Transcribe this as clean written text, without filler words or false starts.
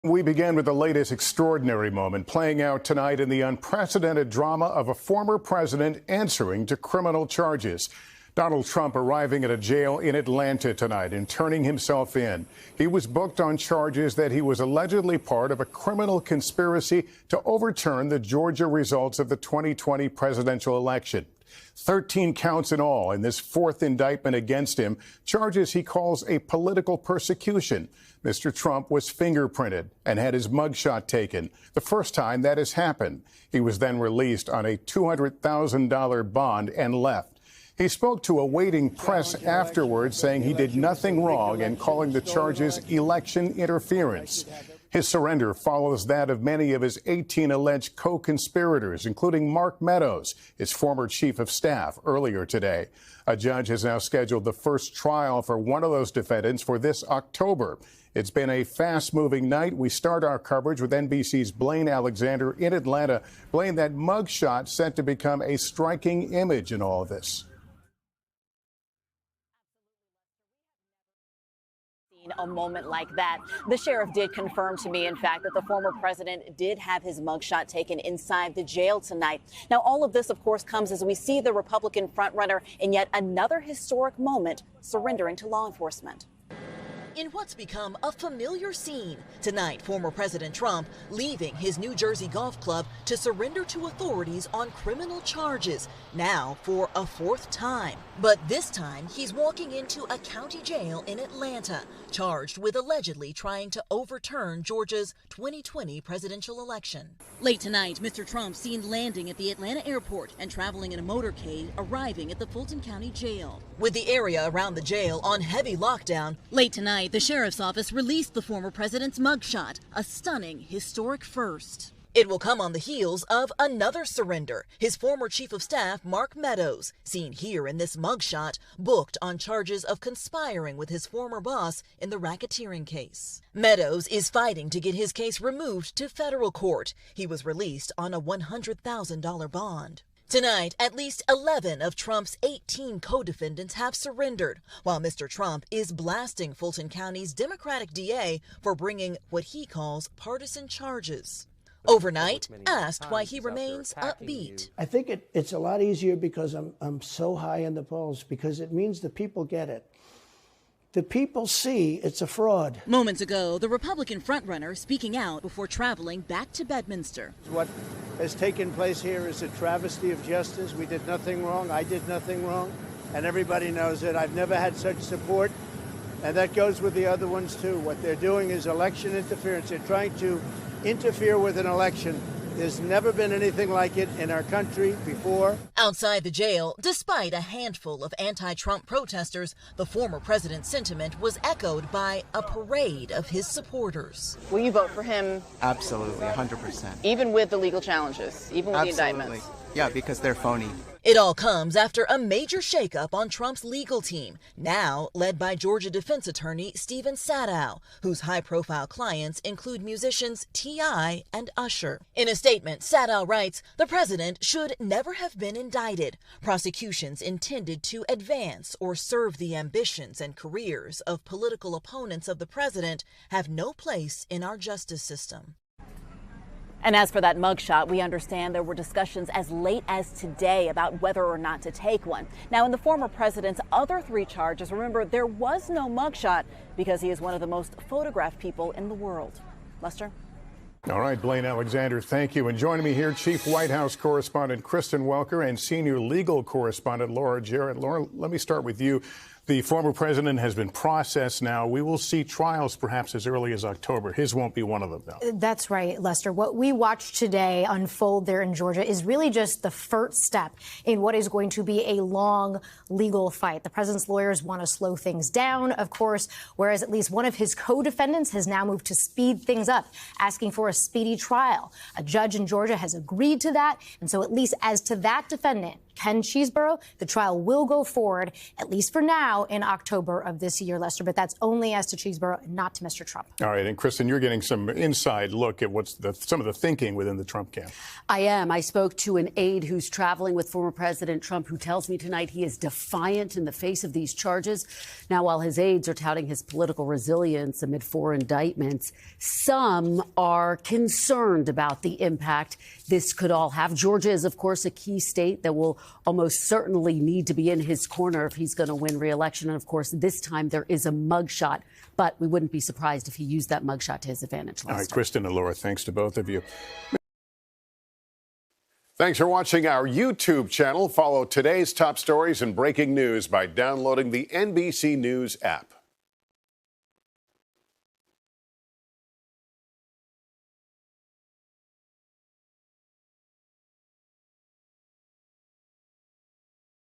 We begin with the latest extraordinary moment playing out tonight in the unprecedented drama of a former president answering to criminal charges. Donald Trump arriving at a jail in Atlanta tonight and turning himself in. He was booked on charges that he was allegedly part of a criminal conspiracy to overturn the Georgia results of the 2020 presidential election. 13 counts in all in this fourth indictment against him, charges he calls a political persecution. Mr. Trump was fingerprinted and had his mugshot taken, the first time that has happened. He was then released on a $200,000 bond and left. He spoke to a waiting press afterwards, saying he did nothing wrong and calling the charges election interference. His surrender follows that of many of his 18 alleged co-conspirators, including Mark Meadows, his former chief of staff, earlier today. A judge has now scheduled the first trial for one of those defendants for this October. It's been a fast-moving night. We start our coverage with NBC's Blayne Alexander in Atlanta. Blayne, that mugshot set to become a striking image in all of this. A moment like that. The sheriff did confirm to me, in fact, that the former president did have his mugshot taken inside the jail tonight. Now, all of this, of course, comes as we see the Republican frontrunner in yet another historic moment surrendering to law enforcement. In what's become a familiar scene, tonight, former President Trump leaving his New Jersey golf club to surrender to authorities on criminal charges, now for a fourth time. But this time, he's walking into a county jail in Atlanta, charged with allegedly trying to overturn Georgia's 2020 presidential election. Late tonight, Mr. Trump seen landing at the Atlanta airport and traveling in a motorcade, arriving at the Fulton County jail. With the area around the jail on heavy lockdown, late tonight, the sheriff's office released the former president's mugshot, a stunning, historic first. It will come on the heels of another surrender. His former chief of staff, Mark Meadows, seen here in this mugshot, booked on charges of conspiring with his former boss in the racketeering case. Meadows is fighting to get his case removed to federal court. He was released on a $100,000 bond. Tonight, at least 11 of Trump's 18 co-defendants have surrendered, while Mr. Trump is blasting Fulton County's Democratic DA for bringing what he calls partisan charges. Overnight, asked why he remains upbeat. I think it's a lot easier because I'm so high in the polls, because it means the people get it. The people see it's a fraud. Moments ago, the Republican frontrunner speaking out before traveling back to Bedminster. What has taken place here is a travesty of justice. We did nothing wrong. I did nothing wrong. And everybody knows it. I've never had such support. And that goes with the other ones, too. What they're doing is election interference. They're trying to interfere with an election. There's never been anything like it in our country before. Outside the jail, despite a handful of anti-Trump protesters, the former president's sentiment was echoed by a parade of his supporters. Will you vote for him? Absolutely, 100%. Even with the legal challenges, even with the indictments? Yeah, because they're phony. It all comes after a major shakeup on Trump's legal team, now led by Georgia defense attorney Stephen Sadow, whose high-profile clients include musicians T.I. and Usher. In a statement, Sadow writes, "The president should never have been indicted. Prosecutions intended to advance or serve the ambitions and careers of political opponents of the president have no place in our justice system." And as for that mugshot, we understand there were discussions as late as today about whether or not to take one. Now, in the former president's other three charges, remember, there was no mugshot because he is one of the most photographed people in the world. Lester? All right, Blayne Alexander, thank you. And joining me here, Chief White House Correspondent Kristen Welker and Senior Legal Correspondent Laura Jarrett. Laura, let me start with you. The former president has been processed now. We will see trials perhaps as early as October. His won't be one of them, though. That's right, Lester. What we watched today unfold there in Georgia is really just the first step in what is going to be a long legal fight. The president's lawyers want to slow things down, of course, whereas at least one of his co-defendants has now moved to speed things up, asking for a speedy trial. A judge in Georgia has agreed to that. And so at least as to that defendant, Ken Cheeseborough. The trial will go forward, at least for now, in October of this year, Lester. But that's only as to Cheeseborough, not to Mr. Trump. All right. And Kristen, you're getting some inside look at what's some of the thinking within the Trump camp. I am. I spoke to an aide who's traveling with former President Trump, who tells me tonight he is defiant in the face of these charges. Now, while his aides are touting his political resilience amid 4 indictments, some are concerned about the impact this could all have. Georgia is, of course, a key state that will almost certainly need to be in his corner if he's going to win re-election. And, of course, this time there is a mugshot, but we wouldn't be surprised if he used that mugshot to his advantage. All right, Kristen and Laura, thanks to both of you. Thanks for watching our YouTube channel. Follow today's top stories and breaking news by downloading the NBC News app.